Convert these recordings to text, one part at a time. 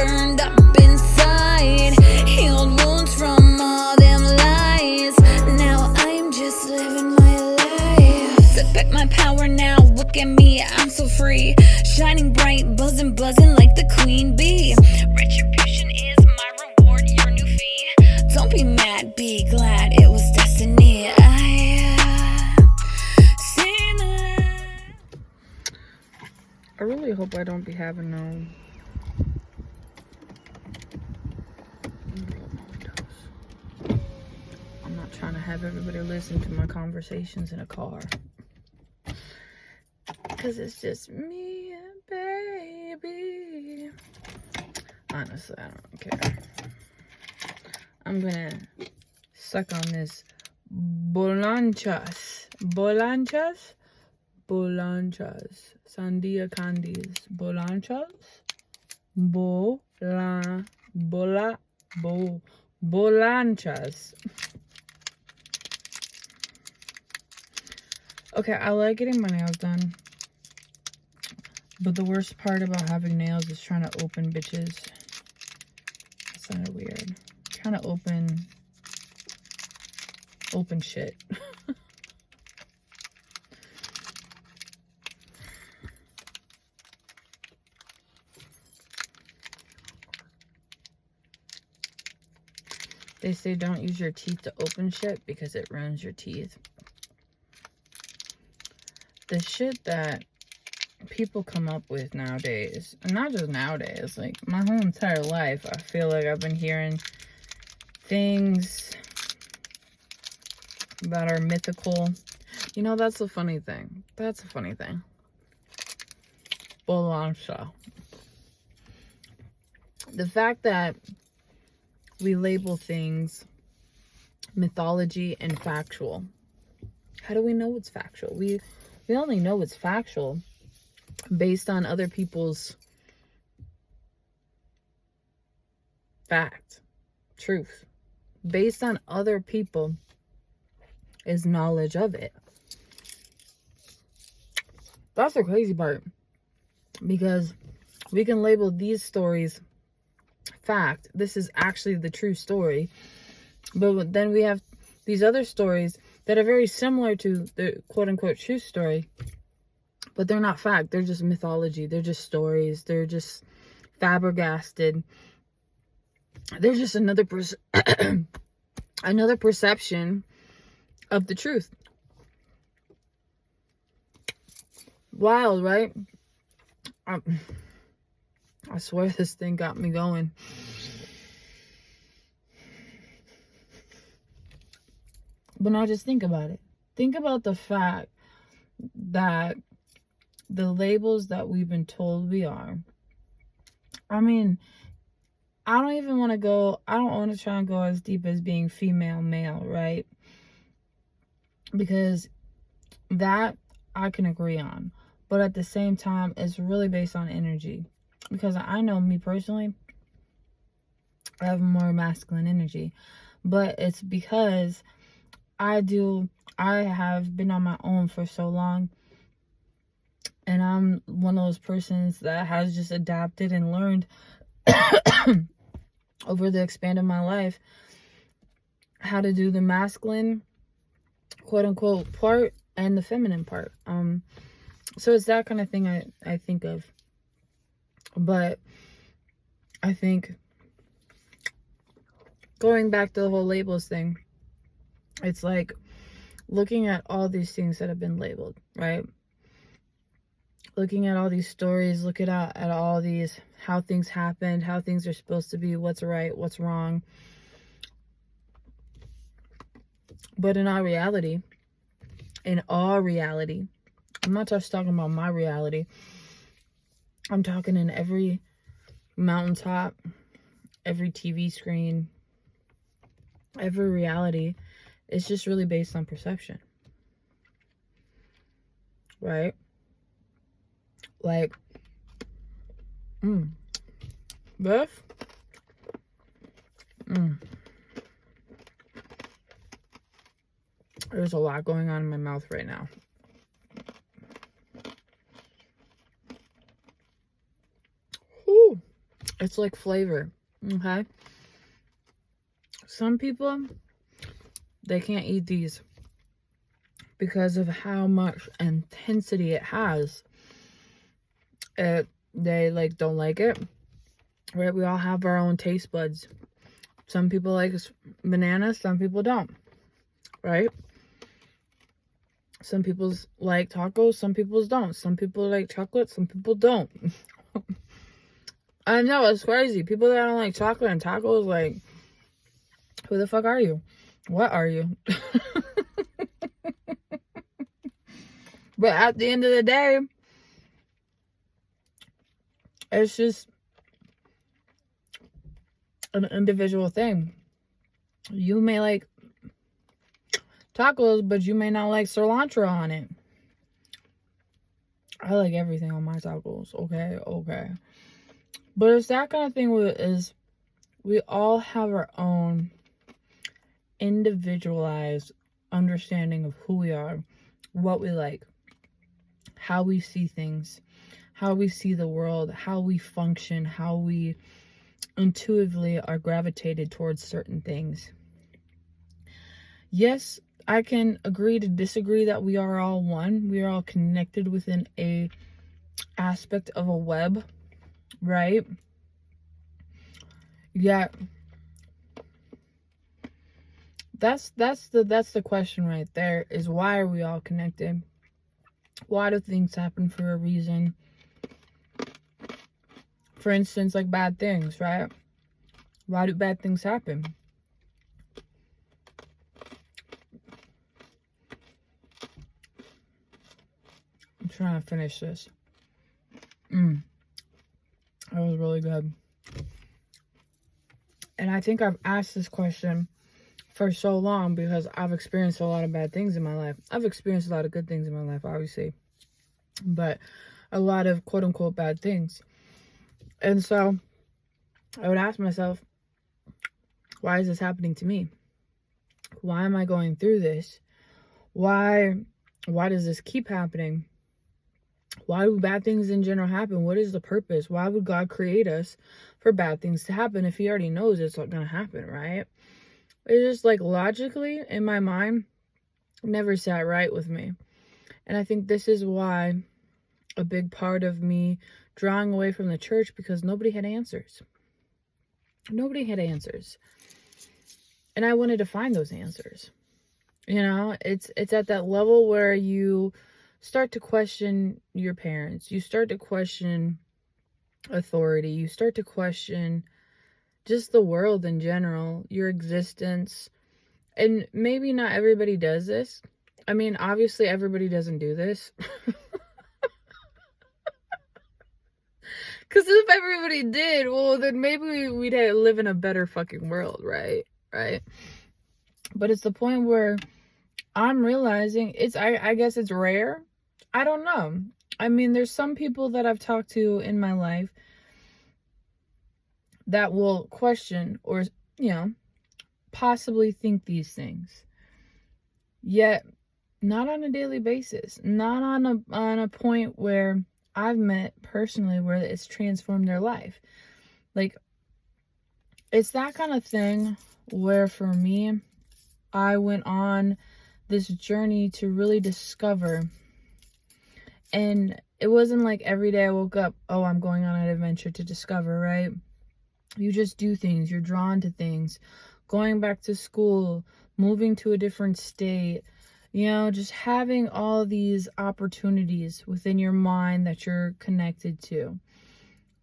burned up inside, healed wounds from all them lies. Now I'm just living my life. Sit back my power now, look at me, I'm so free. Shining bright, buzzing like the queen bee. Retribution is my reward, your new fee. Don't be mad, be glad, it was destiny. I really hope I don't be having no I'm not trying to have everybody listen to my conversations in a car, because it's just me and baby. Honestly, I don't care. I'm gonna suck on this bolanchas, sandia candies, bolanchas. Okay, I like getting my nails done, but the worst part about having nails is trying to open bitches. That sounded weird. Trying to open shit. They say don't use your teeth to open shit because it ruins your teeth. The shit that people come up with nowadays, and not just nowadays, like my whole entire life, I feel like I've been hearing things that are mythical. You know, that's the funny thing. That's a funny thing. Bolancha. The fact that we label things mythology and factual. How do we know it's factual? We only know it's factual based on other people's fact, truth. Based on other people is knowledge of it. That's the crazy part, because we can label these stories fact. This is actually the true story, but then we have these other stories that are very similar to the quote-unquote true story, but they're not fact. They're just mythology. They're just stories. They're just flabbergasted. They're just another another perception of the truth. Wild, right? I swear this thing got me going. But now just think about it. Think about the fact that the labels that we've been told we are. I mean, I don't want to try and go as deep as being female, male, right? Because that I can agree on. But at the same time, it's really based on energy. Because I know me personally, I have more masculine energy. But it's because I have been on my own for so long. And I'm one of those persons that has just adapted and learned over the span of my life how to do the masculine, quote unquote, part and the feminine part. So it's that kind of thing I think of. But I think going back to the whole labels thing, it's like looking at all these things that have been labeled, right? Looking at all these stories, looking at all these, how things happened, how things are supposed to be, what's right, what's wrong. But in our reality, I'm not just talking about my reality. I'm talking in every mountaintop, every TV screen, every reality. It's just really based on perception. Right? Like, Beth? There's a lot going on in my mouth right now. Whew. It's like flavor. Okay. Some people, they can't eat these because of how much intensity it has. They like don't like it. Right? We all have our own taste buds. Some people like bananas, some people don't. Right? Some people like tacos, some people don't. Some people like chocolate, some people don't. I know, it's crazy. People that don't like chocolate and tacos, like, who the fuck are you? What are you? But at the end of the day, it's just an individual thing. You may like tacos, but you may not like cilantro on it. I like everything on my tacos. Okay. But it's that kind of thing is we all have our own individualized understanding of who we are, what we like, how we see things, how we see the world, how we function, how we intuitively are gravitated towards certain things. Yes, I can agree to disagree that we are all one. We are all connected within a aspect of a web, right? Yeah. That's the question right there, is why are we all connected? Why do things happen for a reason? For instance, like bad things, right? Why do bad things happen? I'm trying to finish this. That was really good. And I think I've asked this question for so long because I've experienced a lot of bad things in my life. I've experienced a lot of good things in my life, obviously. But a lot of quote-unquote bad things. And so I would ask myself, why is this happening to me? Why am I going through this? Why does this keep happening? Why do bad things in general happen? What is the purpose? Why would God create us for bad things to happen if he already knows it's not going to happen, right? It's just like logically in my mind, never sat right with me. And I think this is why a big part of me drawing away from the church, because nobody had answers. Nobody had answers. And I wanted to find those answers. You know, it's at that level where you start to question your parents. You start to question authority. You start to question just the world in general, your existence. And maybe not everybody does this. I mean, obviously everybody doesn't do this. Because if everybody did, well, then maybe we'd live in a better fucking world, right? Right? But it's the point where I'm realizing I guess it's rare. I don't know. I mean, there's some people that I've talked to in my life that will question or, you know, possibly think these things. Yet, not on a daily basis. Not on a point where I've met personally where it's transformed their life. Like, it's that kind of thing where for me, I went on this journey to really discover. And it wasn't like every day I woke up, oh, I'm going on an adventure to discover, right? You just do things. You're drawn to things. Going back to school, moving to a different state, you know, just having all these opportunities within your mind that you're connected to.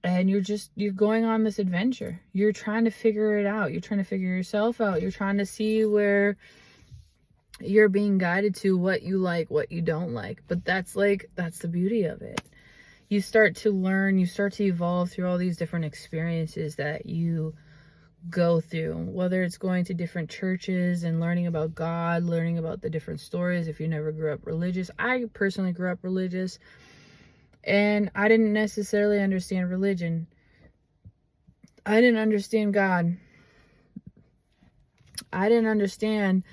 And you're going on this adventure. You're trying to figure it out. You're trying to figure yourself out. You're trying to see where you're being guided to, what you like, what you don't like. But that's the beauty of it. You start to learn, you start to evolve through all these different experiences that you go through, whether it's going to different churches and learning about God, learning about the different stories. If you never grew up religious, I personally grew up religious, and I didn't necessarily understand religion. I didn't understand God. I didn't understand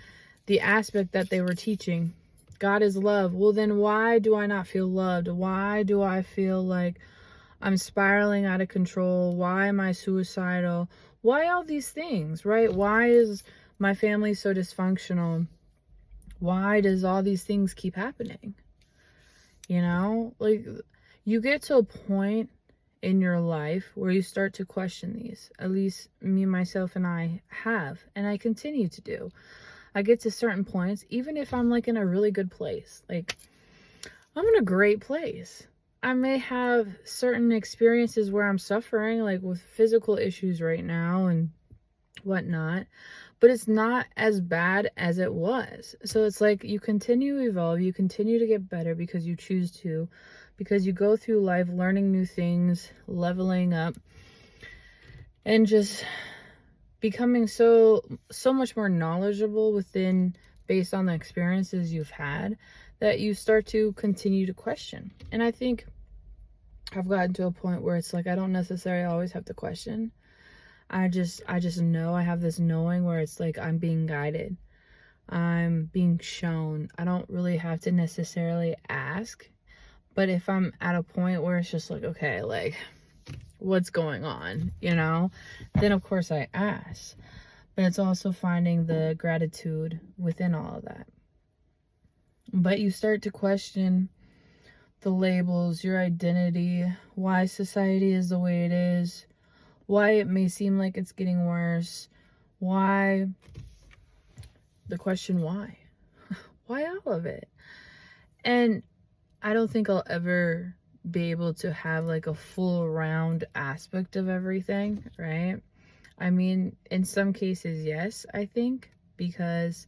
the aspect that they were teaching. God is love. Well, then why do I not feel loved? Why do I feel like I'm spiraling out of control. Why am I suicidal? Why all these things, right? Why is my family so dysfunctional? Why does all these things keep happening? You know, like, you get to a point in your life where you start to question these. At least me, myself, and I have, and I continue to do. I get to certain points, even if I'm like in a really good place. Like, I'm in a great place. I may have certain experiences where I'm suffering, like with physical issues right now and whatnot, but it's not as bad as it was. So it's like you continue to evolve, you continue to get better because you choose to, because you go through life learning new things, leveling up, and just becoming so much more knowledgeable within, based on the experiences you've had, that you start to continue to question. And I think I've gotten to a point where it's like I don't necessarily always have to question. I just know. I have this knowing where it's like I'm being guided, I'm being shown. I don't really have to necessarily ask, but if I'm at a point where it's just like, okay, like, what's going on, you know, then of course I ask. But it's also finding the gratitude within all of that. But you start to question the labels, your identity, why society is the way it is, why it may seem like it's getting worse, why, the question why. Why all of it? And I don't think I'll ever be able to have like a full round aspect of everything, right? I mean, in some cases, yes, I think, because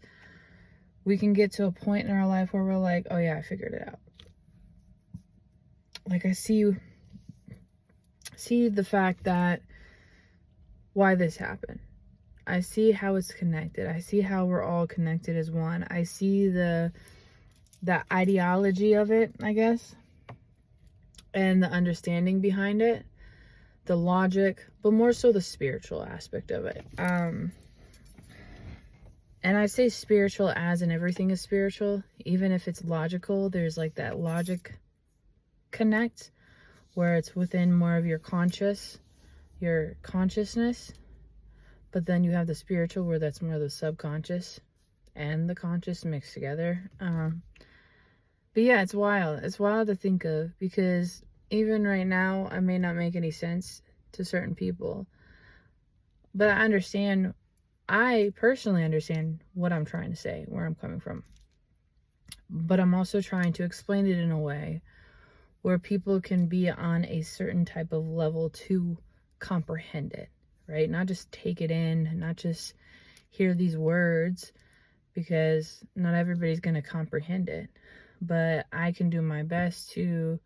we can get to a point in our life where we're like, oh yeah, I figured it out. Like, I see the fact that why this happened. I see how it's connected. I see how we're all connected as one. I see the ideology of it, I guess, and the understanding behind it, the logic, but more so the spiritual aspect of it. And I say spiritual as in everything is spiritual, even if it's logical. There's like that logic connect where it's within more of your consciousness, but then you have the spiritual where that's more of the subconscious and the conscious mixed together. But yeah, it's wild. It's wild to think of, because even right now, I may not make any sense to certain people, but I personally understand what I'm trying to say, where I'm coming from. But I'm also trying to explain it in a way where people can be on a certain type of level to comprehend it, right? Not just take it in, not just hear these words, because not everybody's going to comprehend it. But I can do my best to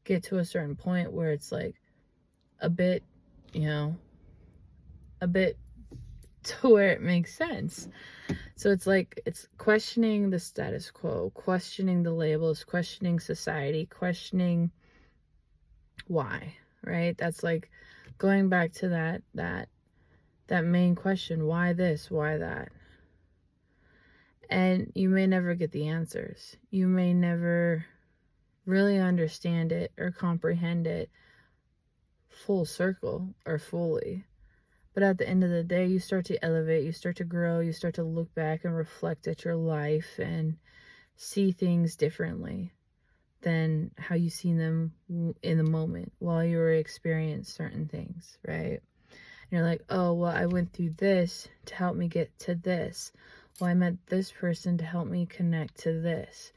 get to a certain point where it's like a bit, a bit to where it makes sense. So it's like, it's questioning the status quo, questioning the labels, questioning society, questioning why, right? That's like going back to that main question, why this, why that? And you may never get the answers. You may never really understand it or comprehend it full circle or fully. But at the end of the day, you start to elevate, you start to grow, you start to look back and reflect at your life and see things differently than how you seen them in the moment while you were experiencing certain things, right? And you're like, oh, well, I went through this to help me get to this. Well, I met this person to help me connect to this.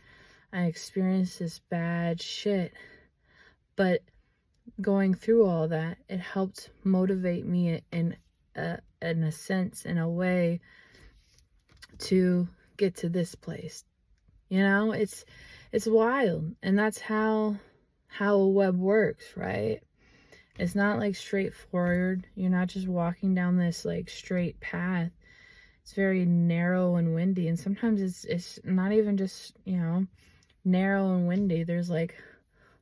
I experienced this bad shit. But going through all that, it helped motivate me in a sense, in a way, to get to this place. You know, it's wild. And that's how a web works, right? It's not like straightforward. You're not just walking down this like straight path. It's very narrow and windy, and sometimes it's not even just, narrow and windy. There's like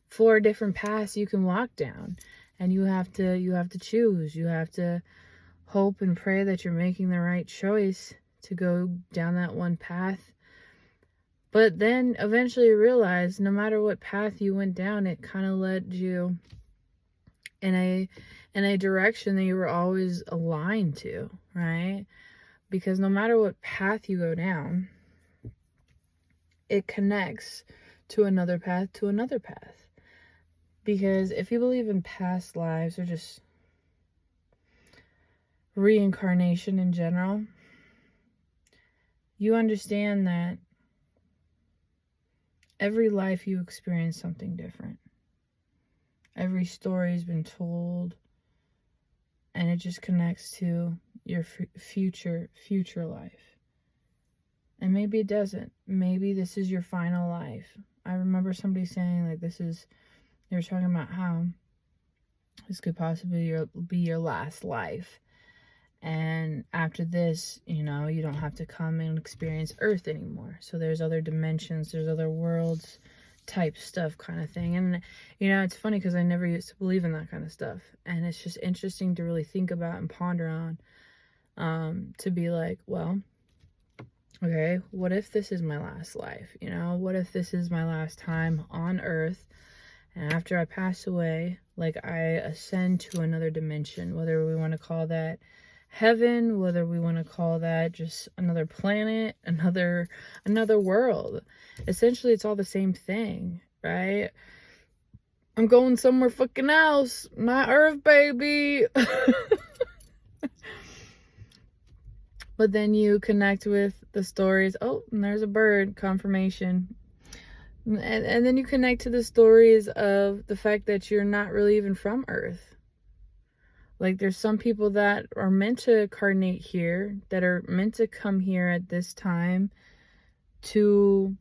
4 different paths you can walk down, and you have to choose. You have to hope and pray that you're making the right choice to go down that one path. But then eventually you realize no matter what path you went down, it kind of led you in a direction that you were always aligned to, right? Because no matter what path you go down, it connects to another path, to another path. Because if you believe in past lives or just reincarnation in general, you understand that every life you experience something different. Every story's been told, and it just connects to your future life. And maybe it doesn't. Maybe this is your final life. I remember somebody saying, like, they were talking about how this could possibly be your last life. And after this, you know, you don't have to come and experience Earth anymore. So there's other dimensions, there's other worlds type stuff kind of thing. And, you know, it's funny because I never used to believe in that kind of stuff. And it's just interesting to really think about and ponder on, to be like, well, okay, what if this is my last life? You know, what if this is my last time on Earth? And after I pass away, like, I ascend to another dimension, whether we want to call that heaven, whether we want to call that just another planet, another world. Essentially, it's all the same thing, right? I'm going somewhere fucking else, not Earth, baby. But then you connect with the stories. Oh, and there's a bird, confirmation. And then you connect to the stories of the fact that you're not really even from Earth. Like, there's some people that are meant to incarnate here, that are meant to come here at this time to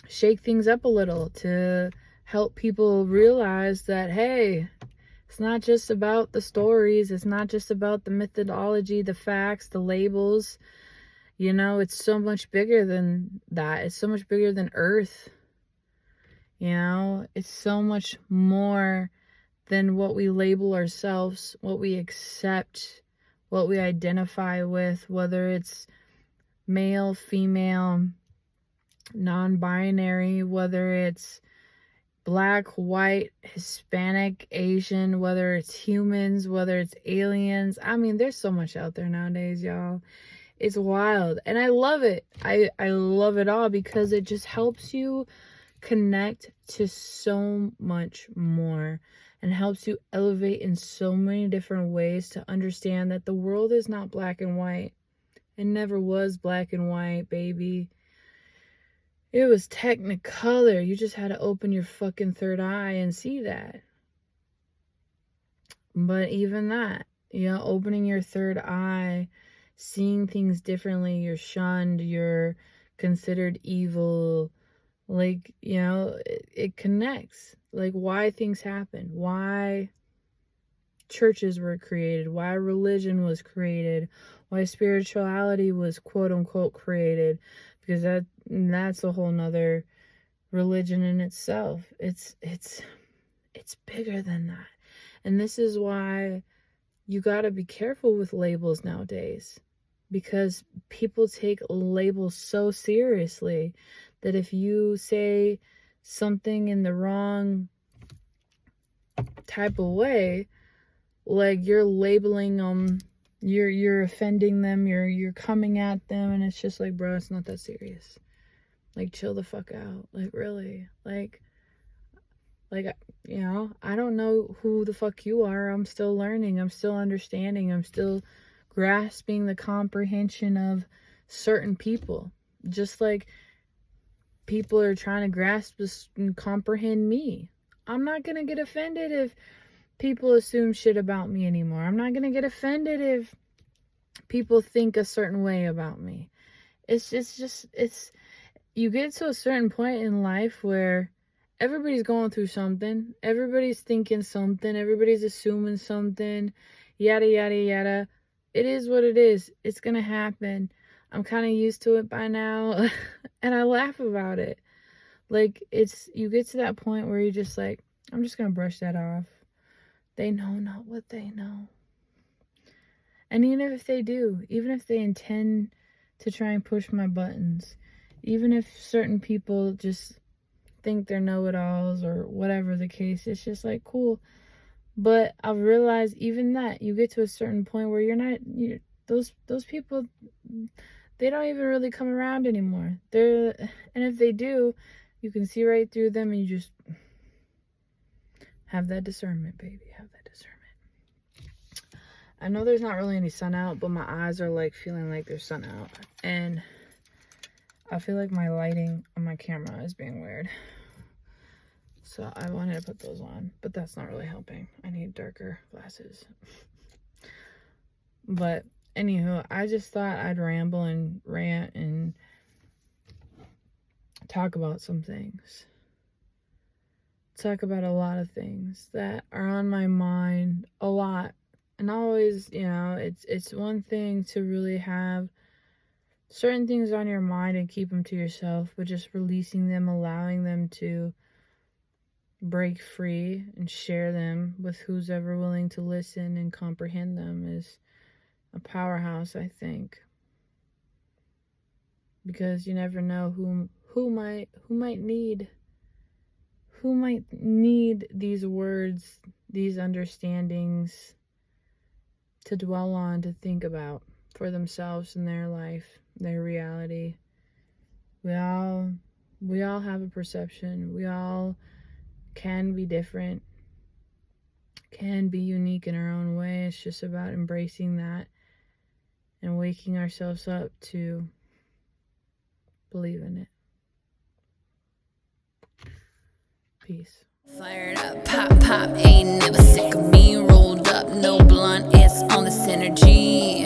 shake things up a little, to help people realize that, hey, it's not just about the stories, it's not just about the methodology, the facts, the labels. You know, it's so much bigger than that. It's so much bigger than Earth. You know, it's so much more than what we label ourselves, what we accept, what we identify with, whether it's male, female, non-binary, whether it's black, white, Hispanic, Asian, whether it's humans, whether it's aliens. I mean, there's so much out there nowadays, y'all. It's wild. And I love it. I love it all because it just helps you connect to so much more and helps you elevate in so many different ways to understand that the world is not black and white. It never was black and white, baby. It was technicolor. You just had to open your fucking third eye and see that. But even that, you know, opening your third eye, seeing things differently, you're shunned, you're considered evil. Like, you know, it connects. Like, why things happen, why churches were created, why religion was created, why spirituality was quote unquote created, because that's a whole nother religion in itself. It's bigger than that. And this is why you got to be careful with labels nowadays, because people take labels so seriously that if you say something in the wrong type of way, like, you're labeling them, you're offending them, you're coming at them, and it's just like, bro, it's not that serious. Like, chill the fuck out. Like, really, like, you know, I don't know who the fuck you are. I'm still learning, I'm still understanding, I'm still grasping the comprehension of certain people, just like people are trying to grasp this and comprehend me. I'm not gonna get offended if people assume shit about me anymore. I'm not gonna get offended if people think a certain way about me. It's you get to a certain point in life where everybody's going through something, everybody's thinking something, everybody's assuming something, yada yada yada. It is what it is. It's gonna happen. I'm kind of used to it by now. And I laugh about it. Like, you get to that point where you're just like, I'm just gonna brush that off. They know not what they know. And even if they do, even if they intend to try and push my buttons, even if certain people just think they're know-it-alls or whatever the case, it's just like, cool. But I've realized even that you get to a certain point where those people, they don't even really come around anymore. And if they do, you can see right through them, and you just have that discernment, baby. Have that discernment. I know there's not really any sun out, but my eyes are like feeling like there's sun out. And I feel like my lighting on my camera is being weird. So I wanted to put those on, but that's not really helping. I need darker glasses. But anywho, I just thought I'd ramble and rant and talk about some things. Talk about a lot of things that are on my mind a lot. And always, it's one thing to really have certain things on your mind and keep them to yourself, but just releasing them, allowing them to break free and share them with who's ever willing to listen and comprehend them is a powerhouse, I think. Because you never know who might need these words, these understandings to dwell on, to think about for themselves in their life, their reality. We all have a perception. We all can be different, can be unique in our own way. It's just about embracing that and waking ourselves up to believe in it. Peace. Fired up, pop, pop, ain't never sick of me. Rolled up, no blunt, it's on this energy.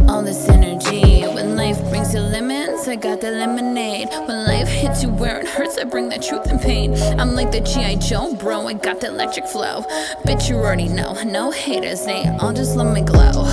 On this energy. When life brings you lemons, I got the lemonade. When life hits you where it hurts, I bring the truth and pain. I'm like the G.I. Joe, bro, I got the electric flow. Bitch, you already know, no haters, they all just love me glow.